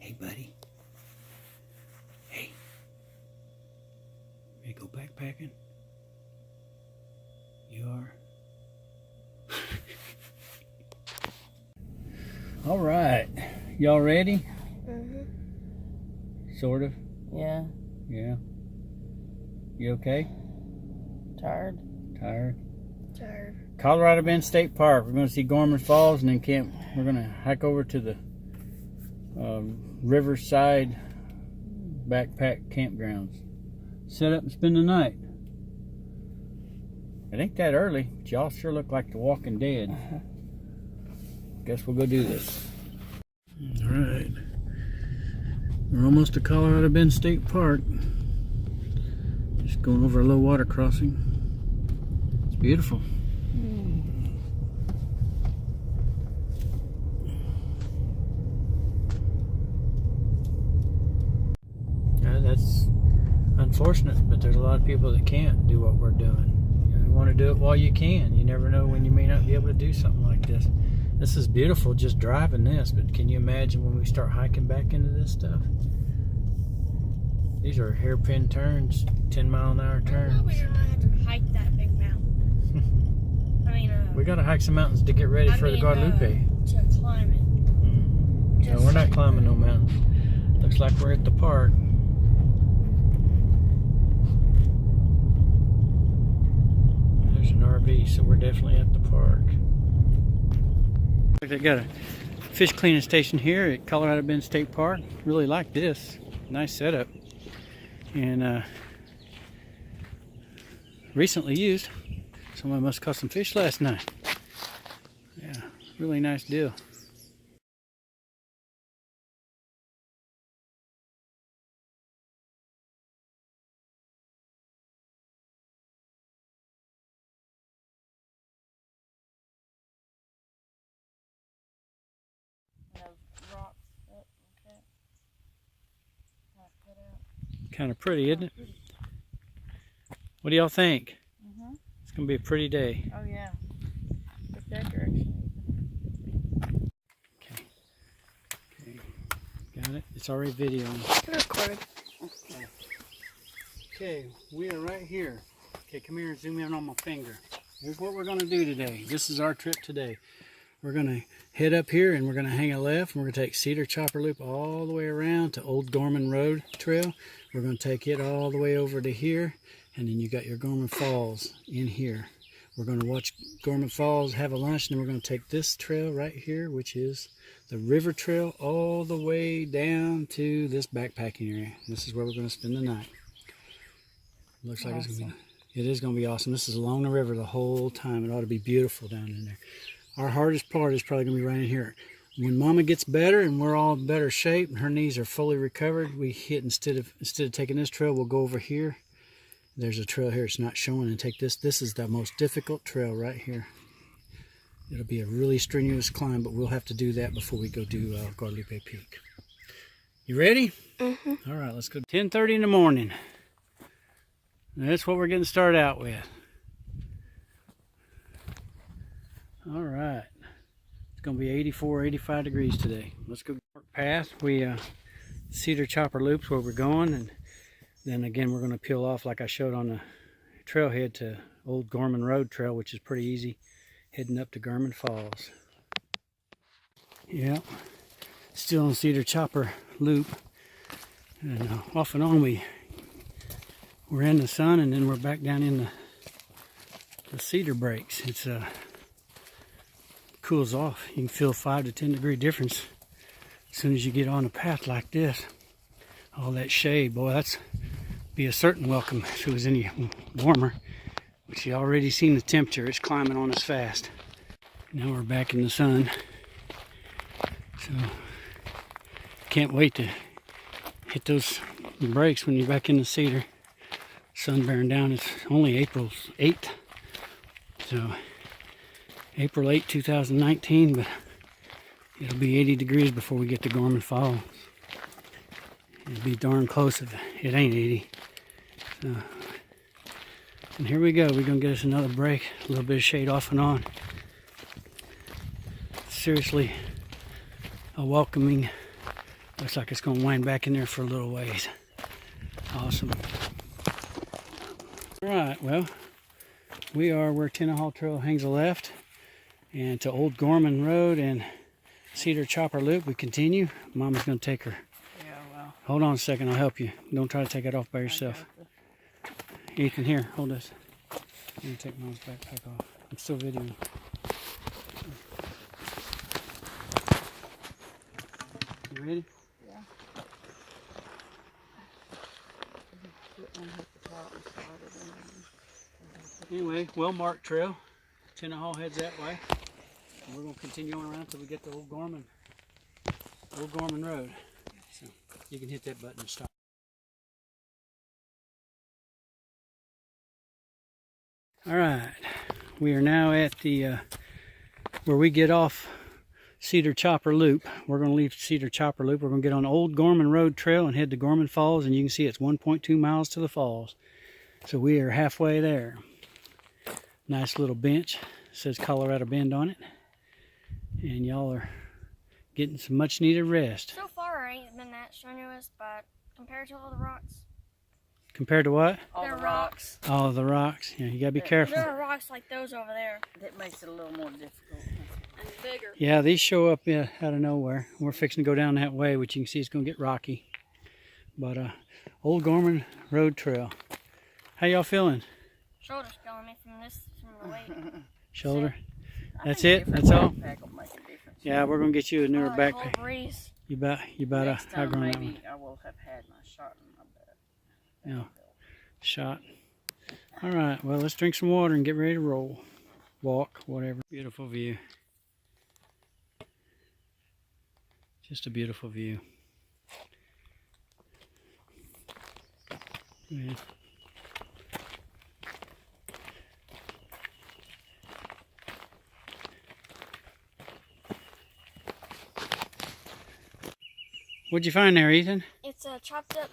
Hey, buddy. Hey. Ready to go backpacking? You are? All right. Y'all ready? Mm-hmm. Sort of? Yeah. Yeah. You okay? Tired. Tired? Tired. Colorado Bend State Park. We're going to see Gorman Falls and then camp. We're going to hike over to the Riverside backpack campgrounds. Set up and spend the night. It ain't that early, but y'all sure look like the Walking Dead. Guess we'll go do this. All right. We're almost to Colorado Bend State Park. Just going over a low water crossing. It's beautiful. That's unfortunate, but there's a lot of people that can't do what we're doing. You want to do it while you can. You never know when you may not be able to do something like this. This is beautiful just driving this, but can you imagine when we start hiking back into this stuff? These are hairpin turns, 10-mile-an-hour turns. We don't have to hike that big mountain. I mean, we got to hike some mountains to get ready for the Guadalupe. To climb it. No, we're not climbing no mountains. Looks like we're at the park. There's an RV, so we're definitely at the park. They got a fish cleaning station here at Colorado Bend State Park. Really like this. Nice setup. And recently used. Someone must have caught some fish last night. Yeah, really nice deal. Kind of pretty, isn't it? What do y'all think? It's gonna be a pretty day. Oh yeah. Look that direction. Okay. Got it? It's already videoing. It's recorded. Okay, we are right here. Okay, come here and zoom in on my finger. Here's what we're gonna do today. This is our trip today. We're gonna head up here and we're gonna hang a left and we're gonna take Cedar Chopper Loop all the way around to Old Gorman Road Trail. We're gonna take it all the way over to here, and then you got your Gorman Falls in here. We're gonna watch Gorman Falls, have a lunch, and then we're gonna take this trail right here, which is the river trail, all the way down to this backpacking area. This is where we're gonna spend the night. Looks like it's gonna be, it is gonna be awesome. This is along the river the whole time. It ought to be beautiful down in there. Our hardest part is probably going to be right in here. When Mama gets better and we're all in better shape and her knees are fully recovered, we hit, instead of taking this trail, we'll go over here. There's a trail here it's not showing, and take this. This is the most difficult trail right here. It'll be a really strenuous climb, but we'll have to do that before we go do Guadalupe Peak. You ready? All right, let's go. 10:30 in the morning. And that's what we're getting started out with. All right, it's gonna be 84, 85 degrees today. Let's go past. We Cedar Chopper Loops where we're going, and then again we're gonna peel off like I showed on the trailhead to Old Gorman Road Trail, which is pretty easy, heading up to Gorman Falls. Yeah, still on Cedar Chopper Loop, and off and on we're in the sun, and then we're back down in the cedar breaks. It's cools off. You can feel 5 to 10 degree difference as soon as you get on a path like this. All that shade, boy, that's be a certain welcome if it was any warmer. But you already seen the temperature. It's climbing on us fast. Now we're back in the sun. So can't wait to hit those brakes when you're back in the cedar. Sun bearing down. It's only April 8th. So April 8, 2019, but it'll be 80 degrees before we get to Gorman Falls. It'll be darn close if it ain't 80. So, and here we go. We're going to get us another break. A little bit of shade off and on. Seriously, a welcoming Looks like it's going to wind back in there for a little ways. Awesome. All right, well, we are where Tennahaw Trail hangs a left, and to Old Gorman Road and Cedar Chopper Loop we continue. Mama's going to take her. Yeah, well. Hold on a second, I'll help you. Don't try to take it off by yourself. Ethan, here, hold this. I'm going to take Mom's backpack off. I'm still videoing. You ready? Yeah. Anyway, well-marked trail. Tennahaw heads that way. And we're going to continue on around until we get to Old Gorman Road. So you can hit that button and stop. All right, we are now at the where we get off Cedar Chopper Loop. We're going to leave Cedar Chopper Loop. We're going to get on Old Gorman Road Trail and head to Gorman Falls, and you can see it's 1.2 miles to the falls. So we are halfway there. Nice little bench. It says Colorado Bend on it. And y'all are getting some much needed rest. So far, it ain't been that strenuous, but compared to all the rocks. Compared to what? All There the are rocks. Oh, the rocks. Yeah, you gotta be careful. There are rocks like those over there. That makes it a little more difficult. And bigger. Yeah, these show up out of nowhere. We're fixing to go down that way, which you can see is gonna get rocky. But Old Gorman Road Trail. How y'all feeling? Shoulder's killing me from the weight. Shoulder? I That's think it? a different That's all? backpack will make a difference. Yeah, we're gonna get you a newer Oh, like a backpack. whole breeze. You about Next time outgrown that one. maybe I will have had my shot in my butt. Yeah. Shot. All right, well, let's drink some water and get ready to roll. Walk, whatever. Beautiful view. Just a beautiful view. Yeah. What'd you find there, Ethan? It's a chopped up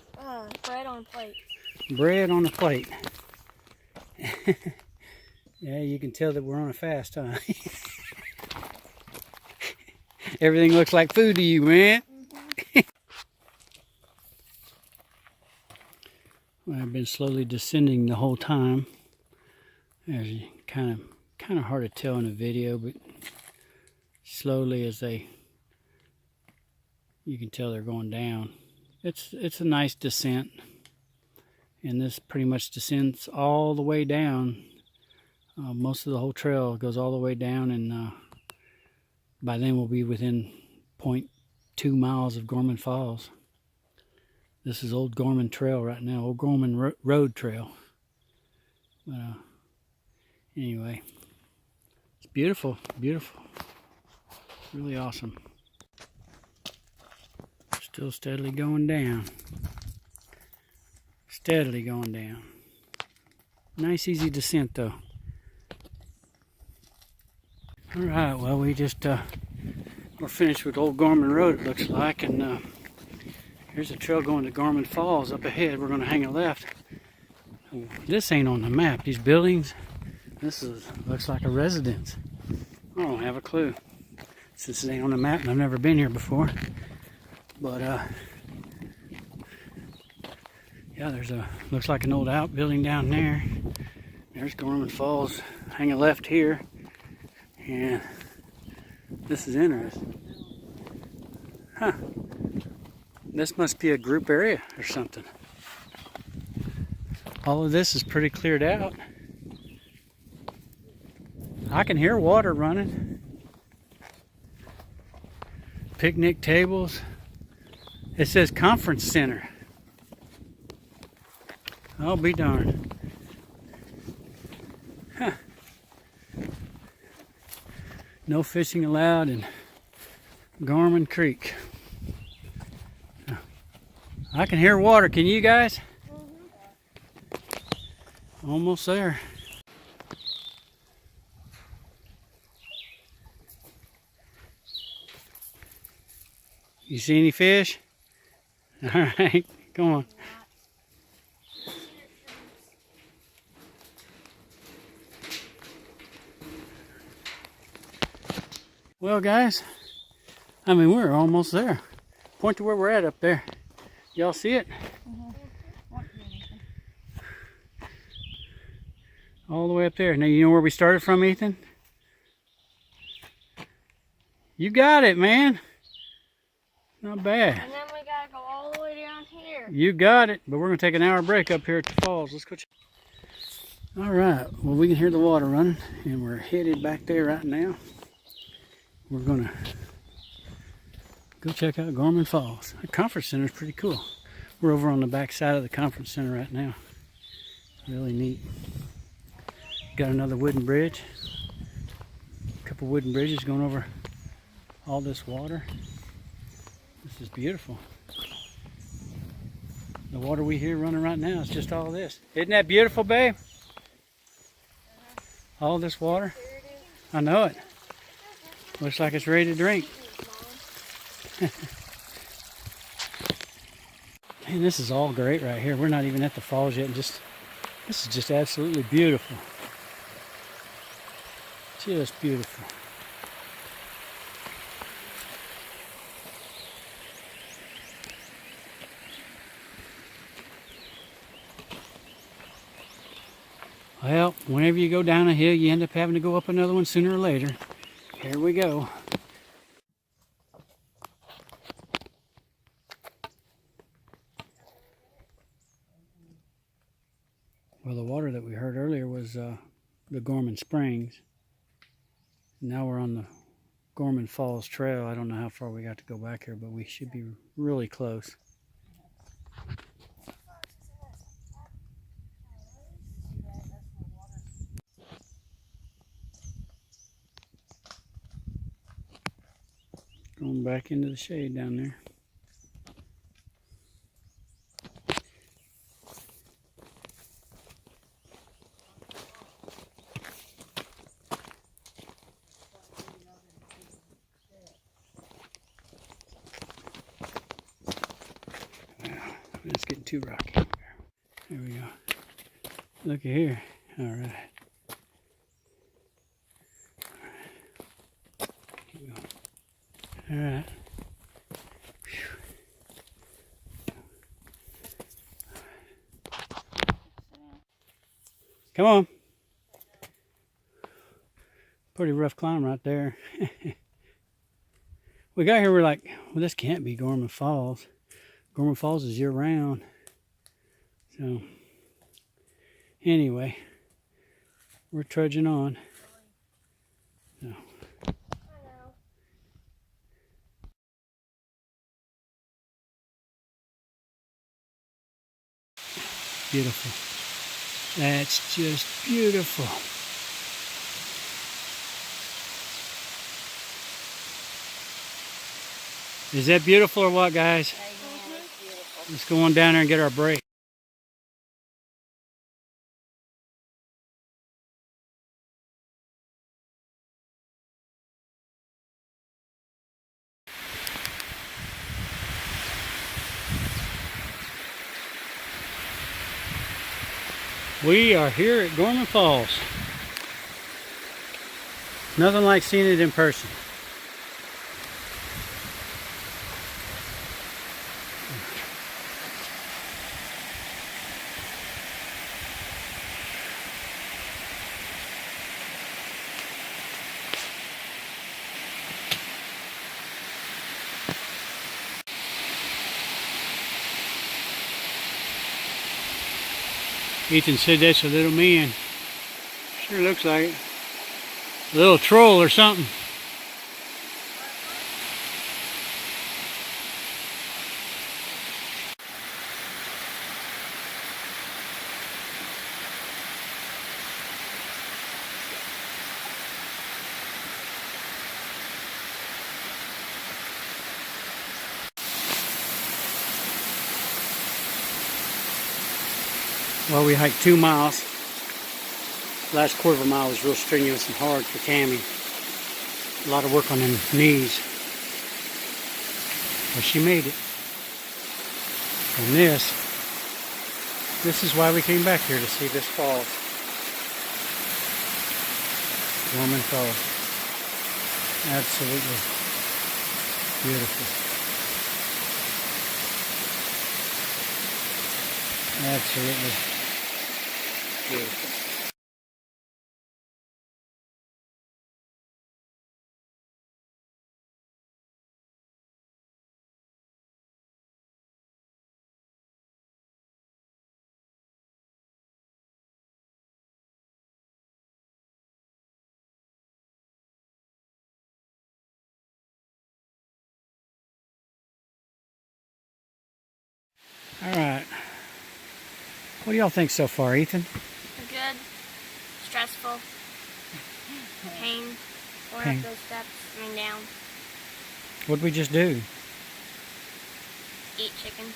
bread on a plate. Bread on a plate. Yeah, you can tell that we're on a fast, huh? Everything looks like food to you, man. Well, I've been slowly descending the whole time. There's kind of hard to tell in a video, but slowly as you can tell they're going down. It's a nice descent, and this pretty much descends all the way down. Most of the whole trail goes all the way down, and by then we'll be within 0.2 miles of Gorman Falls. This is Old Gorman Trail right now, Old Gorman Road Trail. But anyway, it's beautiful, beautiful, really awesome. Still steadily going down. Steadily going down. Nice easy descent though. Alright, well we just we're finished with Old Gorman Road, it looks like, and here's a trail going to Gorman Falls up ahead. We're going to hang a left. This ain't on the map, these buildings. This looks like a residence. I don't have a clue. Since it ain't on the map and I've never been here before. But yeah, looks like an old outbuilding down there. There's Gorman Falls. Hang a left here. And this is interesting. Huh. This must be a group area or something. All of this is pretty cleared out. I can hear water running. Picnic tables. It says conference center. I'll be darned. Huh. No fishing allowed in Gorman Creek. I can hear water. Can you guys? Almost there. You see any fish? All right, come on. Well, guys, I mean, we're almost there. Point to where we're at up there. Y'all see it? All the way up there. Now you know where we started from, Ethan? You got it, man. Not bad. And then we gotta go all the way down here. You got it. But we're going to take an hour break up here at the falls. Let's go check. All right. Well, we can hear the water running, and we're headed back there right now. We're going to go check out Gorman Falls. The conference center is pretty cool. We're over on the back side of the conference center right now. Really neat. Got another wooden bridge. A couple wooden bridges going over all this water. This is beautiful. The water we hear running right now is just all this. Isn't that beautiful, babe? All this water. I know it. Looks like it's ready to drink. Man, this is all great right here. We're not even at the falls yet. This is just absolutely beautiful. Just beautiful. Well, whenever you go down a hill, you end up having to go up another one sooner or later. Here we go. Well, the water that we heard earlier was the Gorman Springs. Now we're on the Gorman Falls Trail. I don't know how far we got to go back here, but we should be really close. Going back into the shade down there. It's getting too rocky. There we go. Look at here. All right. Keep going. All right. Come on. Pretty rough climb right there. We got here, we're like, well, this can't be Gorman Falls. Gorman Falls is year-round. So, anyway, we're trudging on. So. Beautiful. That's just beautiful. Is that beautiful or what, guys? Let's go on down there and get our break. We are here at Gorman Falls. Nothing like seeing it in person. Ethan said that's a little man. Sure looks like it. A little troll or something. Well, we hiked 2 miles. Last quarter of a mile was real strenuous and hard for Tammy. A lot of work on them knees. But she made it. And this is why we came back here, to see this falls. Gorman Falls. Absolutely beautiful. Absolutely. Beautiful. All right. What do y'all think so far, Ethan? Good. Stressful. Pain. Going Pain. up those steps, coming down. What'd we just do? Eat chicken.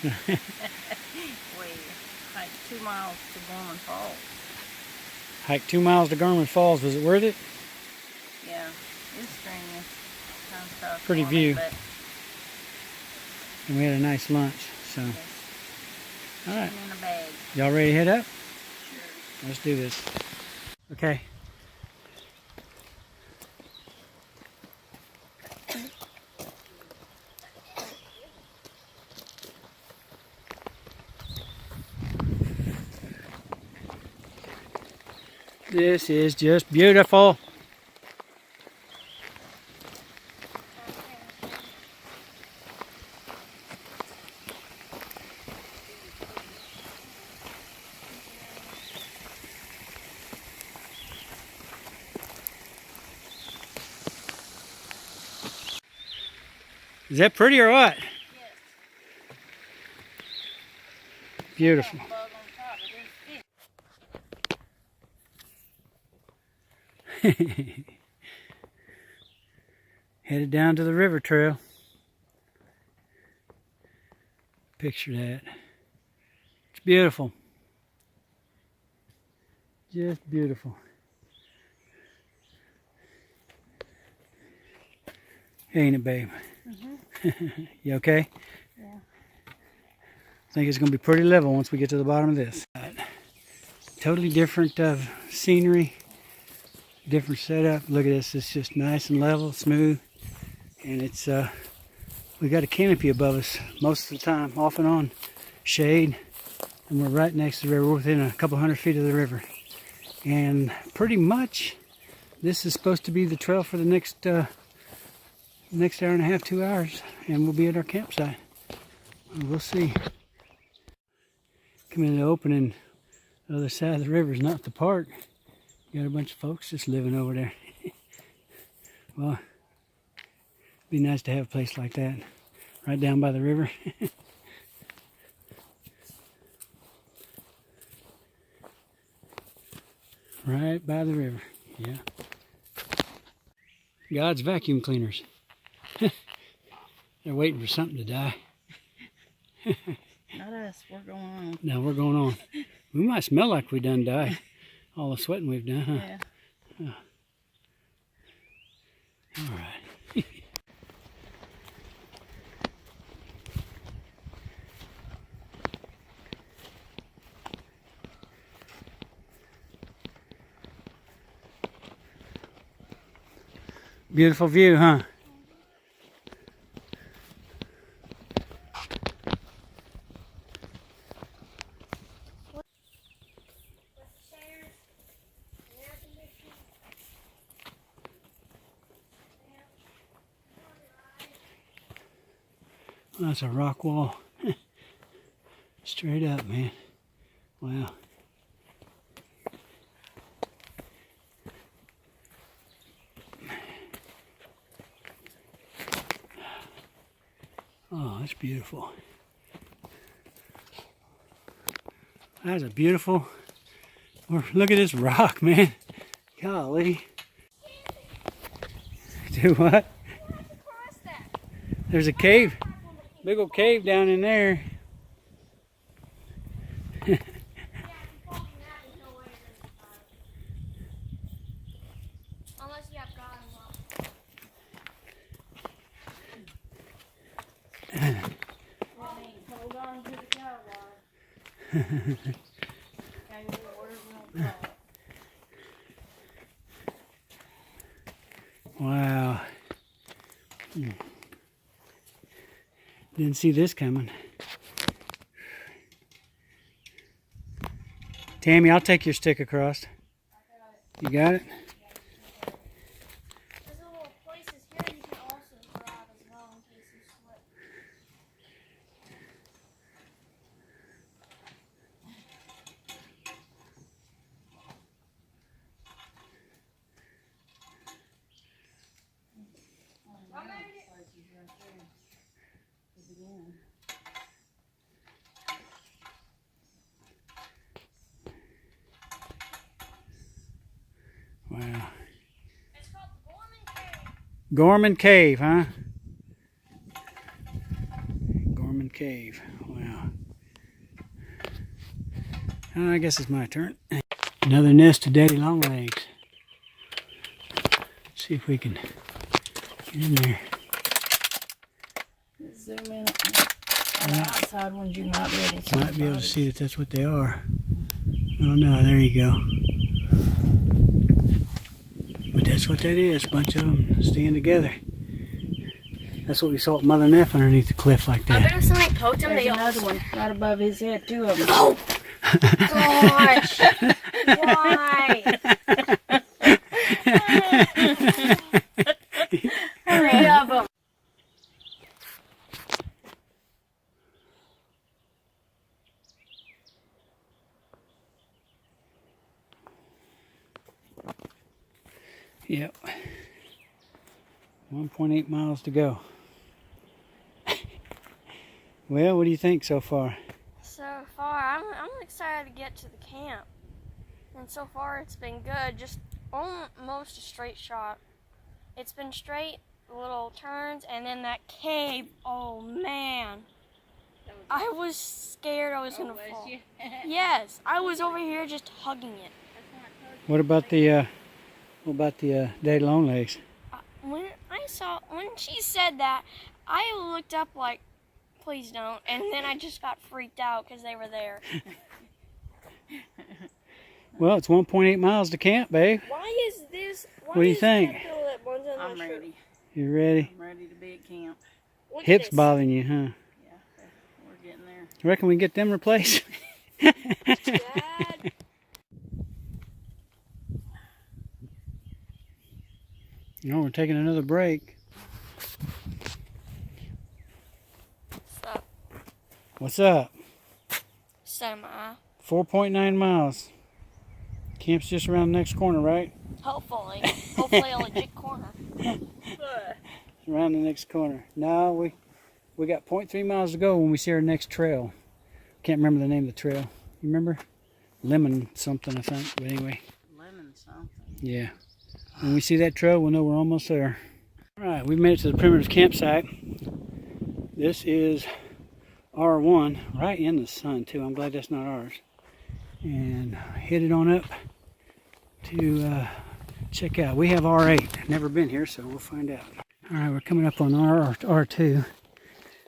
We hiked 2 miles to Gorman Falls. Hiked 2 miles to Gorman Falls. Was it worth it? Yeah, it's strenuous. Kind of tough. Pretty morning, view. But And we had a nice lunch. So, yes, all right. chicken in a bag. Y'all ready to head up? Sure. Let's do this. Okay. This is just beautiful. Is that pretty or what? Yes. Beautiful. Bug on top of this fish. Headed down to the river trail. Picture that. It's beautiful. Just beautiful. Ain't it, babe? You okay? Yeah. I think it's going to be pretty level once we get to the bottom of this. Totally different scenery, different setup. Look at this. It's just nice and level, smooth. And it's we got a canopy above us most of the time, off and on, shade. And we're right next to the river. We're within a couple 100 feet of the river. And pretty much this is supposed to be the trail for the next hour and a half, 2 hours. And we'll be at our campsite. We'll see. Come in the opening, the other side of the river is not the park. You got a bunch of folks just living over there. Well, it'd be nice to have a place like that, right down by the river. Right by the river, yeah. God's vacuum cleaners. They're waiting for something to die. Not us. We're going on. Now we're going on. We might smell like we done died. All the sweating we've done, huh? Yeah. All right. Beautiful view, huh? That's a rock wall. Straight up, man. Wow. Oh, that's beautiful. That's a beautiful. Look at this rock, man. Golly. Do what? There's a cave. Big old cave down in there. Unless you have God involved. Hold on to the cow water. Wow. Didn't see this coming. Tammy, I'll take your stick across. You got it? There's little places here you can also grab as well in case you slip. Wow. It's called Gorman Cave. Gorman Cave, huh? Gorman Cave. Wow. I guess it's my turn. Another nest of daddy longlegs. See if we can get in there. Zoom in on the outside ones. You might be able to see. Might be able to see that that's what they are. Oh no, there you go. But that's what that is. A bunch of them staying together. That's what we saw at Mother Neff underneath the cliff like I bet that. if somebody poked him, There's they all another one right above his head. 2 of them. Oh gosh! Why? 3 of them. Yep. 1.8 miles to go. Well, what do you think so far? So far, I'm excited to get to the camp. And so far, it's been good. Just almost a straight shot. It's been straight, little turns, and then that cave. Oh man, I was scared I was gonna fall. Yes, I was over here just hugging it. What about the daddy longlegs? When she said that, I looked up like, please don't, and then I just got freaked out because they were there. Well, it's 1.8 miles to camp, babe. Why is this? What do you think? I'm ready. You ready? I'm ready to be at camp. Look at Hips this. bothering you, huh? Yeah, we're getting there. Reckon we can get them replaced? Dad. No, we're taking another break. So, What's up? semi. 4.9 miles. Camp's just around the next corner, right? Hopefully a legit corner. Around the next corner. No, we got 0.3 miles to go when we see our next trail. Can't remember the name of the trail. You remember? Lemon something, I think. But anyway. Lemon something. Yeah. When we see that trail, we'll know we're almost there. All right, we've made it to the primitive campsite. This is R1, right in the sun too. I'm glad that's not ours. And headed on up to check out. We have R8. Never been here, so we'll find out. All right, we're coming up on R2.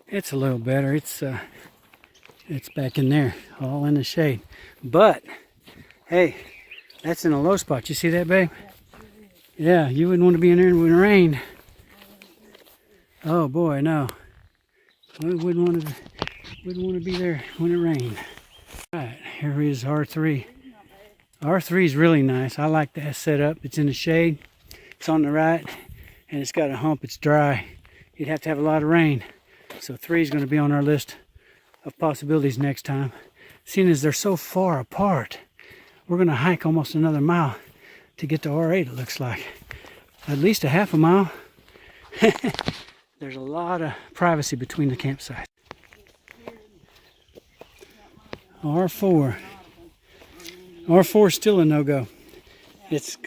It's a little better. It's back in there, all in the shade. But hey, that's in a low spot. You see that, babe? Yeah, you wouldn't want to be in there when it rained. Oh boy, no. We wouldn't want to be there when it rained. All right, here is R3. R3 is really nice. I like that setup. It's in the shade. It's on the right, and it's got a hump. It's dry. You'd have to have a lot of rain. So 3 is going to be on our list of possibilities next time. Seeing as they're so far apart, we're going to hike almost another mile to get to R8, it looks like. At least a half a mile. There's a lot of privacy between the campsites. R4. R4 is still a no-go. It's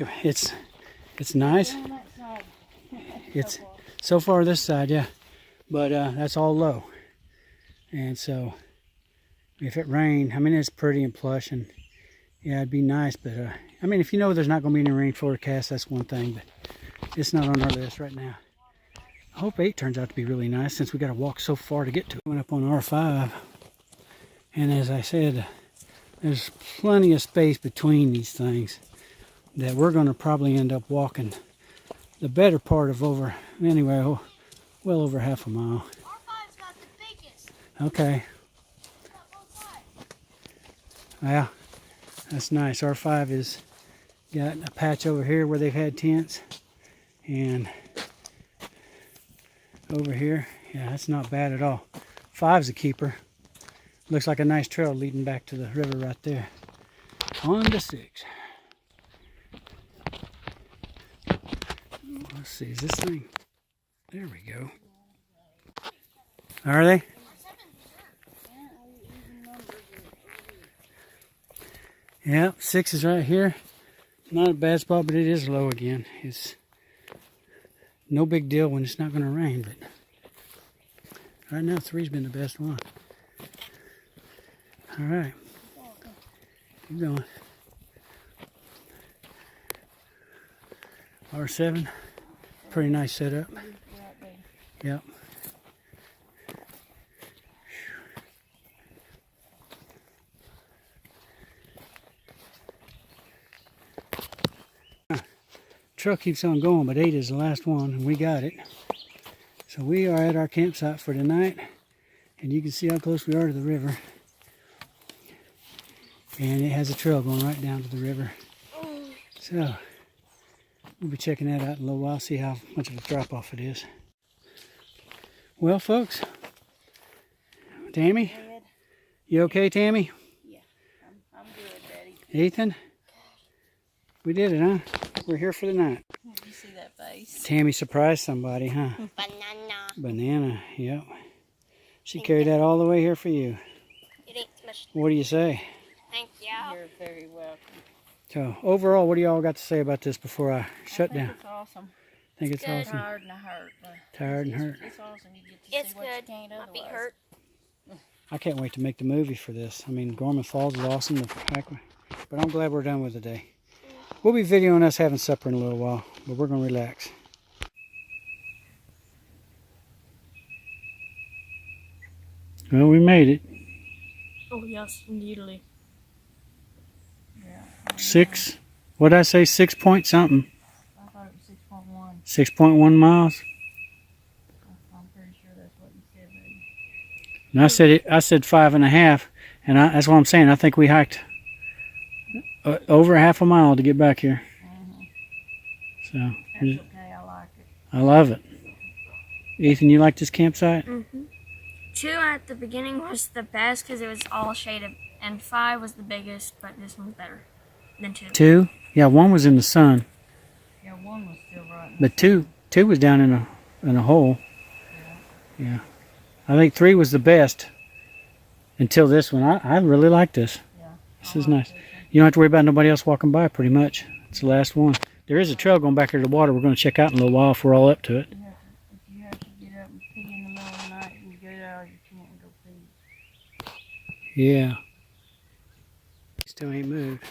nice. It's so far this side, yeah. But that's all low. And so if it rained, I mean, it's pretty and plush, and yeah, it'd be nice, but I mean, if you know there's not going to be any rain forecast, that's one thing, but it's not on our list right now. I hope 8 turns out to be really nice, since we got to walk so far to get to it. Went up on R5, and as I said, there's plenty of space between these things that we're going to probably end up walking the better part of well over half a mile. R5's got the biggest. Okay. Look, Yeah, That's nice. R5 is got a patch over here where they've had tents, and over here, yeah, that's not bad at all. 5's a keeper. Looks like a nice trail leading back to the river right there. On to 6. Let's see, is this thing? There we go. Are they? Yeah, 6 is right here. Not a bad spot, but it is low again. It's no big deal when it's not going to rain, but right now 3's been the best one. All right, keep going. R7, pretty nice setup. Yep. Trail keeps on going, but 8 is the last one, and we got it. So we are at our campsite for tonight, and you can see how close we are to the river. And it has a trail going right down to the river. So we'll be checking that out in a little while, see how much of a drop off it is. Well, folks, Tammy, you okay, Tammy? Yeah, I'm good, Daddy. Ethan, we did it, huh? We're here for the night. You see that face? Tammy surprised somebody, huh? Banana. Banana, yep. She carried that all the way here for you. It ain't mushed. What do you say? Thank you. You're very welcome. So, overall, what do y'all got to say about this before I shut down? It's awesome. Think it's good. awesome? Tired and hurt. But Tired and hurt. It's awesome. You get to It's see what good. you can't My feet otherwise. hurt. I can't wait to make the movie for this. I mean, Gorman Falls is awesome, but I'm glad we're done with the day. We'll be videoing us having supper in a little while, but we're going to relax. Well, we made it. Oh, yes, indeedly. Yeah. 6, what did I say, 6 point something? I thought it was 6.1. 6.1 miles. I'm pretty sure that's what you said, baby. And I said 5.5, and that's what I'm saying. I think we hiked over half a mile to get back here. So That's okay. I like it. I love it. Ethan, you like this campsite? Mm-hmm. 2 at the beginning was the best because it was all shaded, and 5 was the biggest, but this one's better than 2. 2? Yeah, 1 was in the sun, Yeah, 1 was still right. but 2 was down in a hole. Yeah. I think 3 was the best until this one. I really like this. Yeah. This is nice. You don't have to worry about nobody else walking by, pretty much. It's the last one. There is a trail going back here to the water we're going to check out in a little while if we're all up to it. If you have to get up and pee in the middle of the night, you get out of your tent and go pee. Yeah. Still ain't moved.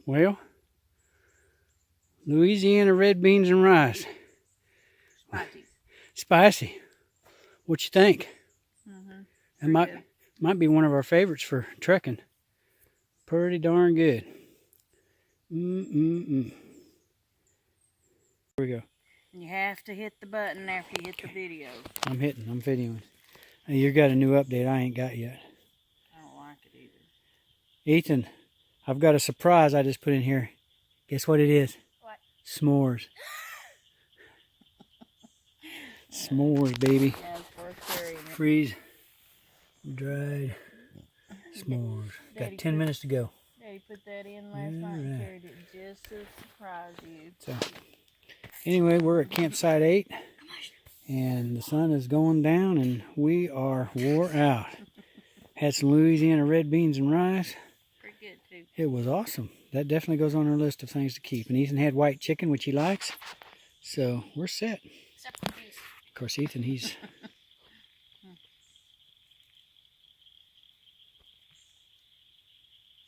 Well, Louisiana red beans and rice. Spicy. Spicy. What you think? It Pretty might be one of our favorites for trekking. Pretty darn good. Here we go. You have to hit the button after you hit the video. I'm videoing. Hey, you got a new update I ain't got yet. I don't like it either. Ethan, I've got a surprise I just put in here. Guess what it is? What? S'mores. S'mores, baby. Yeah, it's worth carrying it. Freeze. Dried s'mores. Daddy Got 10 minutes to go. Daddy put that in last night and carried it just to surprise you. So, anyway, we're at campsite 8. And the sun is going down and we are wore out. Had some Louisiana red beans and rice. Pretty good, too. It was awesome. That definitely goes on our list of things to keep. And Ethan had white chicken, which he likes. So, we're set. Except for these. Of course, Ethan, he's...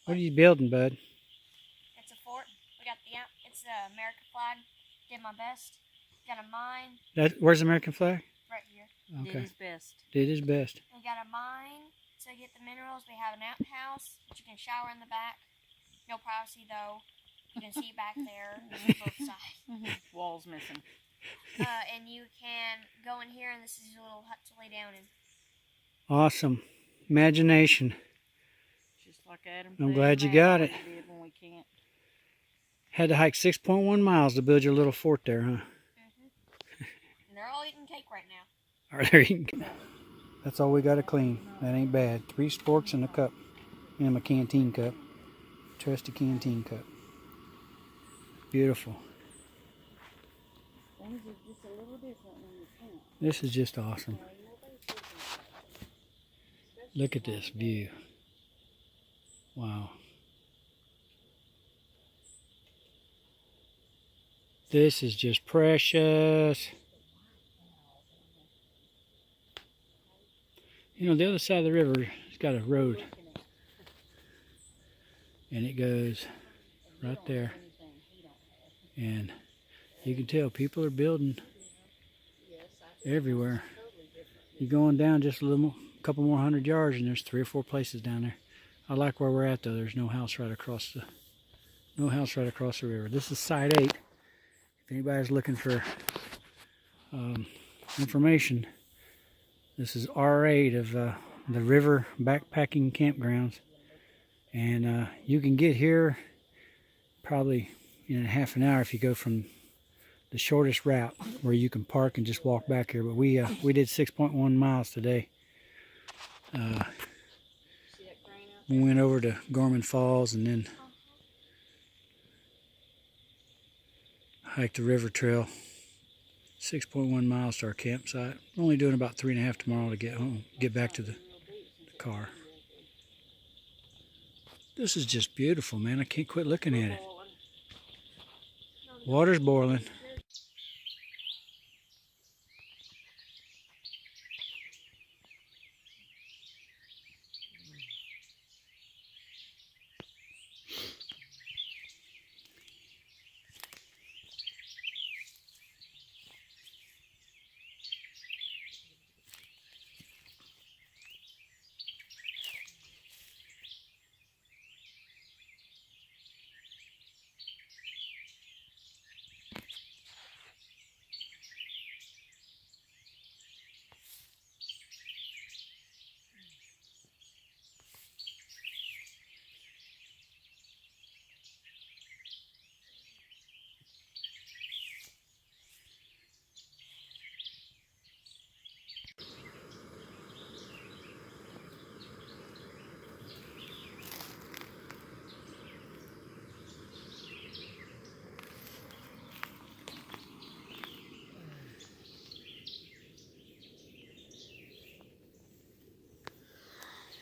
What are you building, bud? It's a fort. We got it's the American flag. Did my best. Got a mine Where's the American flag? right here. Did Okay. his best. Did his best. We got a mine to get the minerals. We have an outhouse that you can shower in the back. No privacy though. You can see back there on both sides. Walls missing. and you can go in here, and this is your little hut to lay down in. Awesome. Imagination. Just like Adam. I'm glad you got it. Did when we can't. Had to hike 6.1 miles to build your little fort there, huh? And they're all eating cake right now. Are there eating? That's all we got to clean. That ain't bad. 3 sporks and a cup. And my canteen cup. Trusty canteen cup. Beautiful. Things are just a little different when you can't. This is just awesome. Look at this view. Wow. This is just precious. You know, the other side of the river has got a road. And it goes right there. And you can tell people are building everywhere. You're going down just a couple more 100 yards and there's 3 or 4 places down there. I like where we're at though. There's no house right across the river. This is site 8. If anybody's looking for information, this is R8 of the river backpacking campgrounds. And you can get here probably in a half an hour if you go from the shortest route where you can park and just walk back here. But we did 6.1 miles today. We went over to Gorman Falls and then hiked the river trail. 6.1 miles to our campsite. We're only doing about 3.5 tomorrow to get home, get back to the car. This is just beautiful, man. I can't quit looking at it. Water's boiling.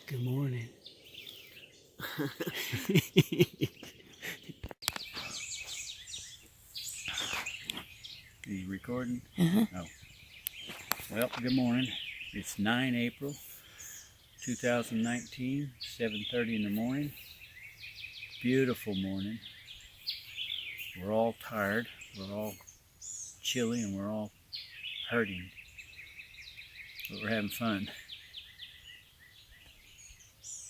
Good morning. Are you recording? Oh. Well, good morning. It's 9 April 2019, 7:30 in the morning. Beautiful morning. We're all tired. We're all chilly and we're all hurting. But we're having fun.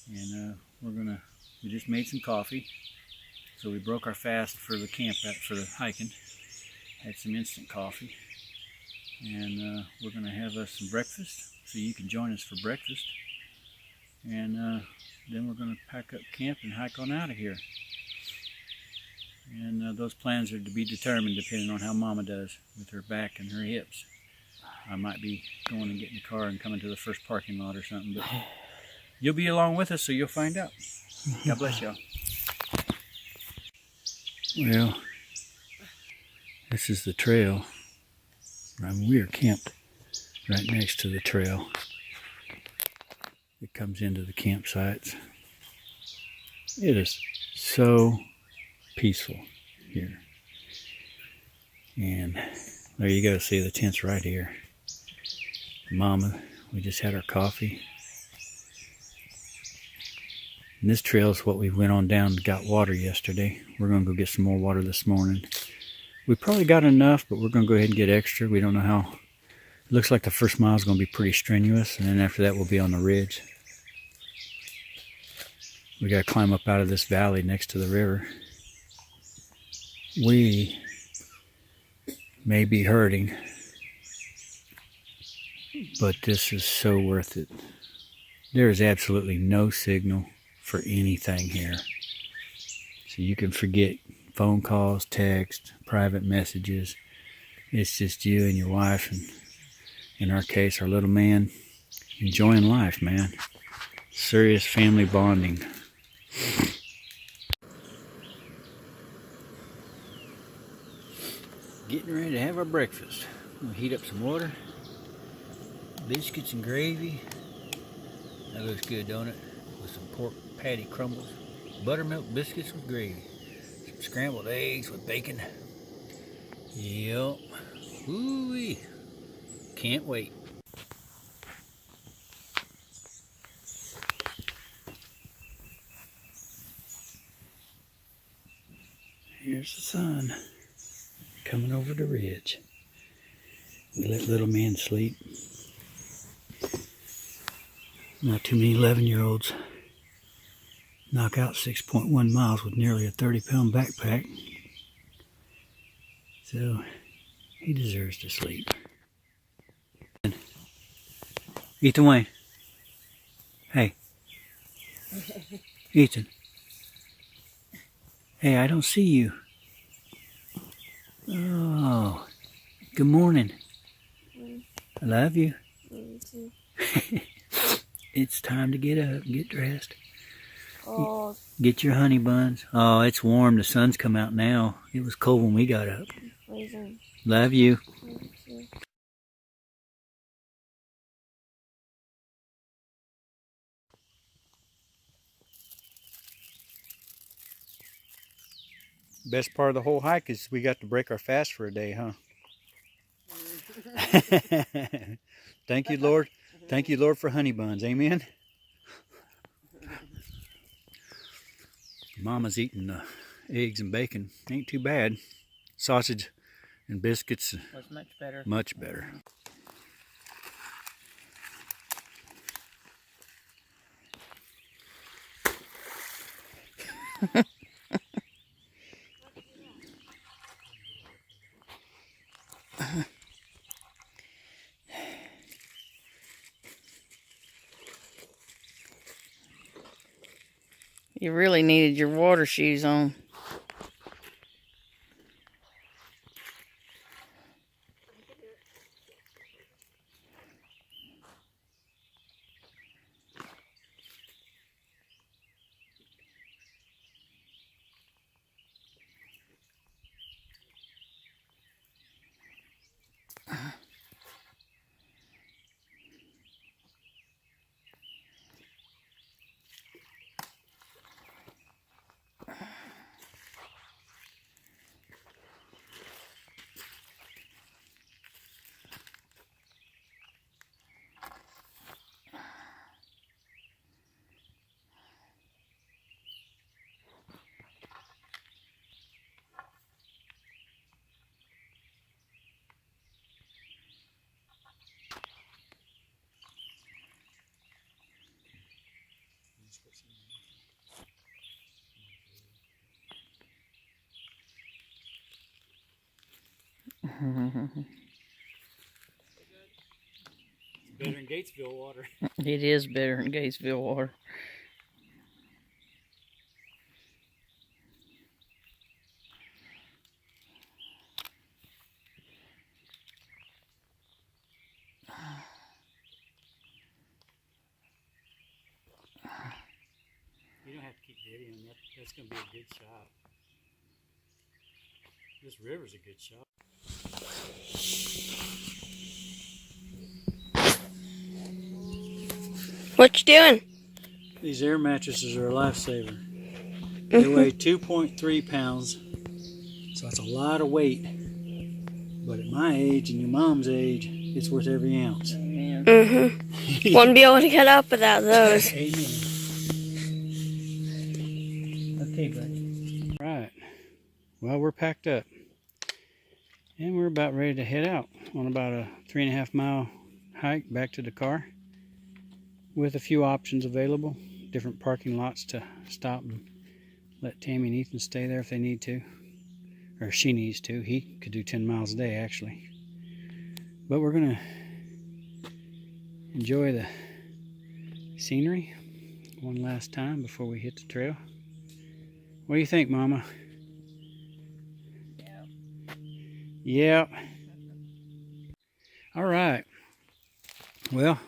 And we just made some coffee. So we broke our fast for the for the hiking. Had some instant coffee. And we're gonna have us some breakfast. So you can join us for breakfast. And then we're gonna pack up camp and hike on out of here. And those plans are to be determined depending on how Mama does with her back and her hips. I might be going and getting the car and coming to the first parking lot or something, but you'll be along with us, so you'll find out. God bless y'all. Well, this is the trail. We are camped right next to the trail. It comes into the campsites. It is so peaceful here. And there you go, see the tent's right here. Mama, we just had our coffee. And this trail is what we went on down and got water yesterday. We're going to go get some more water this morning. We probably got enough, but we're going to go ahead and get extra. We don't know how. It looks like the first mile is going to be pretty strenuous, and then after that we'll be on the ridge. We got to climb up out of this valley next to the river. We may be hurting, but this is so worth it. There is absolutely no signal for anything here. So you can forget phone calls, text, private messages. It's just you and your wife, and in our case, our little man, enjoying life, man. Serious family bonding. Getting ready to have our breakfast. We'll heat up some water, biscuits and gravy. That looks good, don't it? With some pork patty crumbles, buttermilk biscuits with gravy, some scrambled eggs with bacon. Yep. Ooh-wee. Can't wait. Here's the sun coming over the ridge. We let little man sleep. Not too many 11-year-olds knock out 6.1 miles with nearly a 30-pound backpack. So he deserves to sleep. Ethan Wayne. Hey. Ethan. Hey, I don't see you. Oh, good morning. I love you. It's time to get up, get dressed. Oh, Get your honey buns. Oh, it's warm. The sun's come out now. It was cold when we got up. freezing. Love you. Best part of the whole hike is we got to break our fast for a day, huh? Thank you, Lord. Thank you, Lord, for honey buns. Amen. Mama's eating eggs and bacon. Ain't too bad. Sausage and biscuits. Was much better. Much better. You really needed your water shoes on. Better than Gatesville water. It is better than Gatesville water. You don't have to keep videoing that. That's going to be a good shot. This river's a good shot. What you doing? These air mattresses are a lifesaver. They weigh 2.3 pounds, so that's a lot of weight. But at my age and your mom's age, it's worth every ounce. Amen. Mm-hmm. Wouldn't be able to get up without those. Amen. Okay, buddy. Right. Well, we're packed up. And we're about ready to head out on about a 3.5 mile hike back to the car, with a few options available, different parking lots to stop and let Tammy and Ethan stay there if they need to. Or she needs to. He could do 10 miles a day, actually. But we're going to enjoy the scenery one last time before we hit the trail. What do you think, Mama? Yep. All right. Well,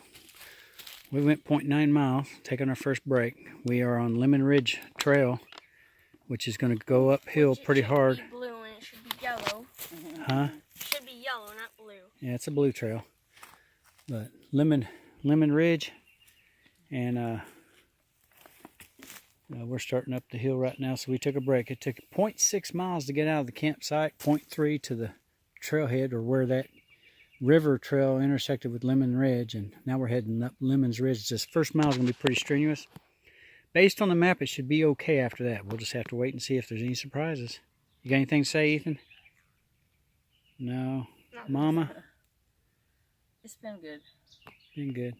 we went 0.9 miles, taking our first break. We are on Lemon Ridge Trail, which is going to go uphill pretty hard. It should be blue and it should be yellow. Huh? It should be yellow, not blue. Yeah, it's a blue trail. But Lemon Ridge, and we're starting up the hill right now, so we took a break. It took 0.6 miles to get out of the campsite, 0.3 to the trailhead, or where that river trail intersected with Lemon Ridge, and now we're heading up Lemon's Ridge. This first mile is going to be pretty strenuous. Based on the map, it should be okay after that. We'll just have to wait and see if there's any surprises. You got anything to say, Ethan? No? Mama? It's been good. Been good.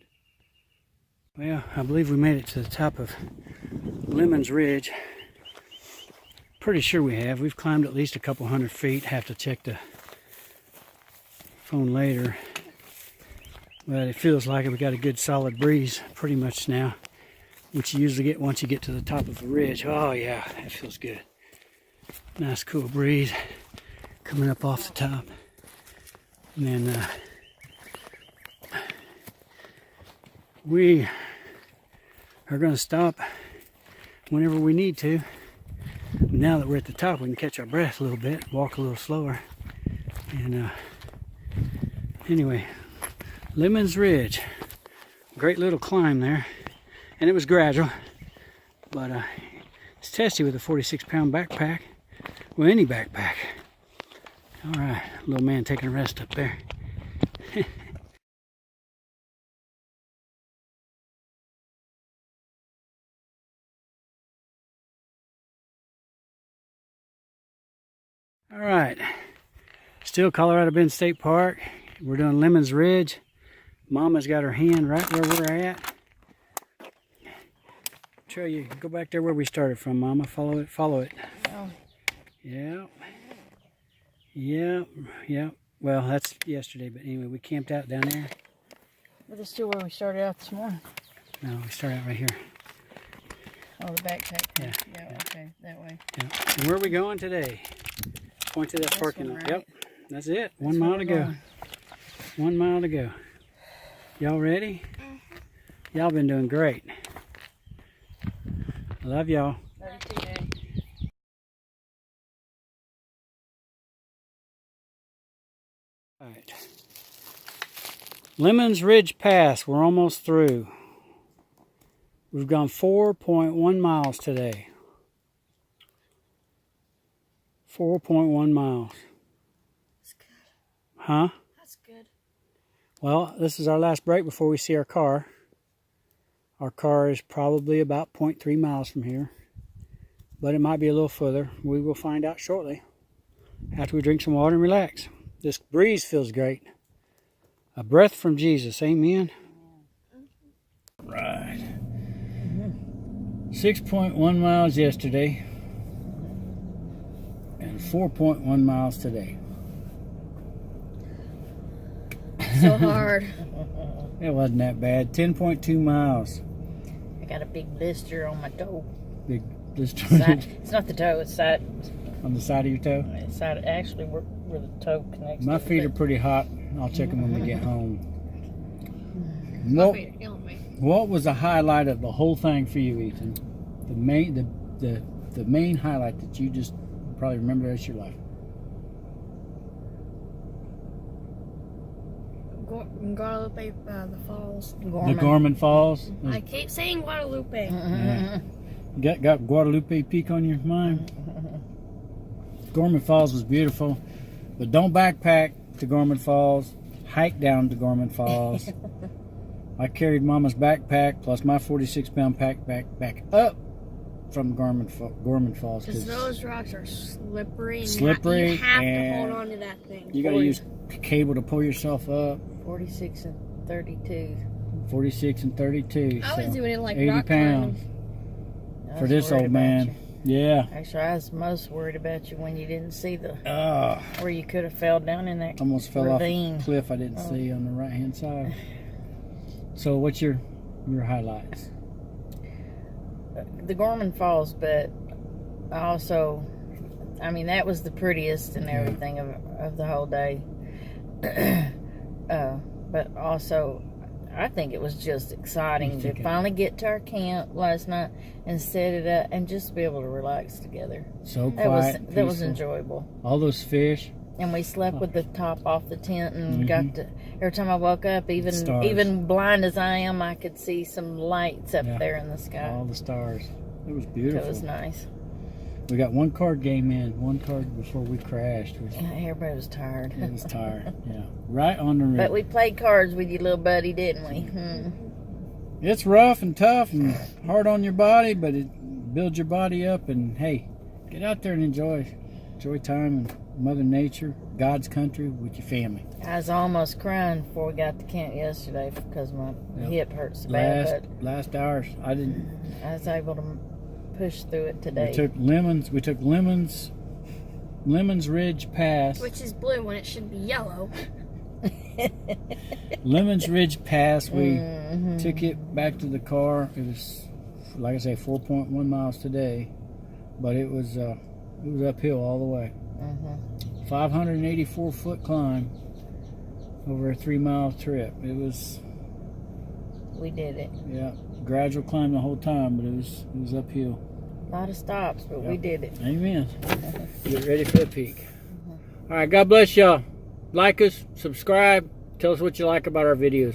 Well, I believe we made it to the top of Lemon's Ridge. Pretty sure we have. We've climbed at least a couple hundred feet. Have to check the phone later. But it feels like we got a good solid breeze pretty much now, which you usually get once you get to the top of a ridge. Oh yeah, that feels good. Nice cool breeze coming up off the top. And then we are going to stop whenever we need to. Now that we're at the top, we can catch our breath a little bit, walk a little slower. And anyway, Lemon's Ridge, great little climb there, and it was gradual, but it's testy with a 46-pound backpack, with any backpack. All right, little man taking a rest up there. All right, still Colorado Bend State Park. We're doing Lemon's Ridge. Mama's got her hand right where we're at. Show you, go back there where we started from, Mama. Follow it, follow it. Oh. Yep. Yep, yep. Well, that's yesterday, but anyway, we camped out down there. But it's still where we started out this morning. No, we started out right here. Oh, the backpack. Yeah. Yeah, okay, that way. Yeah. And where are we going today? Point to that This parking one, lot. right? Yep, that's it. That's 1 where mile to we're go. going. 1 mile to go. Y'all ready? Y'all been doing great. I love y'all. 32 days. All right. Lemon's Ridge Pass. We're almost through. We've gone 4.1 miles today. 4.1 miles. That's good. Huh? That's good. Well, this is our last break before we see our car. Our car is probably about 0.3 miles from here, but it might be a little further. We will find out shortly after we drink some water and relax. This breeze feels great. A breath from Jesus. Amen. Right. 6.1 miles yesterday and 4.1 miles today. So hard. It wasn't that bad. 10.2 miles. I got a big blister on my toe. Big blister It's not the toe, it's side. on the side of your toe. It's side actually where the toe connects. My to the feet are foot. pretty hot. I'll check them when we get home. My What, feet are killing me. what was the highlight of the whole thing for you, Ethan? The main highlight that you just probably remember the rest of your life. Guadalupe, the falls. The Gorman Falls. I keep saying Guadalupe. Yeah. Got Guadalupe Peak on your mind? Gorman Falls was beautiful, but don't backpack to Gorman Falls. Hike down to Gorman Falls. I carried Mama's backpack plus my 46-pound pack back up from Gorman Falls. Because those rocks are slippery. And Slippery, you have and to hold on to that thing. You got to use cable to pull yourself up. 46 and 32. 46 and 32. I was so doing it like 80 rock pounds climbing. I for was this worried old about man. you. Yeah. Actually, I was most worried about you when you didn't see the Oh, where you could have fell down in that almost fell ravine. off a cliff I didn't see on the right-hand side. So what's your highlights? The Gorman Falls, but also, I mean, that was the prettiest and everything of the whole day. But also, I think it was just exciting to finally get to our camp last night and set it up and just be able to relax together. So quiet, That was peaceful. enjoyable. All those fish. And we slept with the top off the tent and got to, every time I woke up, Stars. even blind as I am, I could see some lights up there in the sky. All the stars. It was So beautiful. it was nice. We got one card game in, one card before we crashed. Yeah, everybody was tired. It was tired, yeah. Right on the river. But we played cards with you, little buddy, didn't we? It's rough and tough and hard on your body, but it builds your body up. And hey, get out there and enjoy time in Mother Nature, God's country, with your family. I was almost crying before we got to camp yesterday because my hip hurts so bad. Last hours, I didn't. But I was able to push through it today. We took Lemons Ridge Pass. Which is blue when it should be yellow. Lemons Ridge Pass. We took it back to the car. It was, like I say, 4.1 miles today, but it was uphill all the way. 584-foot climb over a 3-mile trip. It was. We did it. Yeah, gradual climb the whole time, but it was uphill. A lot of stops, but we did it. Amen. Get ready for the peak. All right, God bless y'all. Like us, subscribe, tell us what you like about our videos.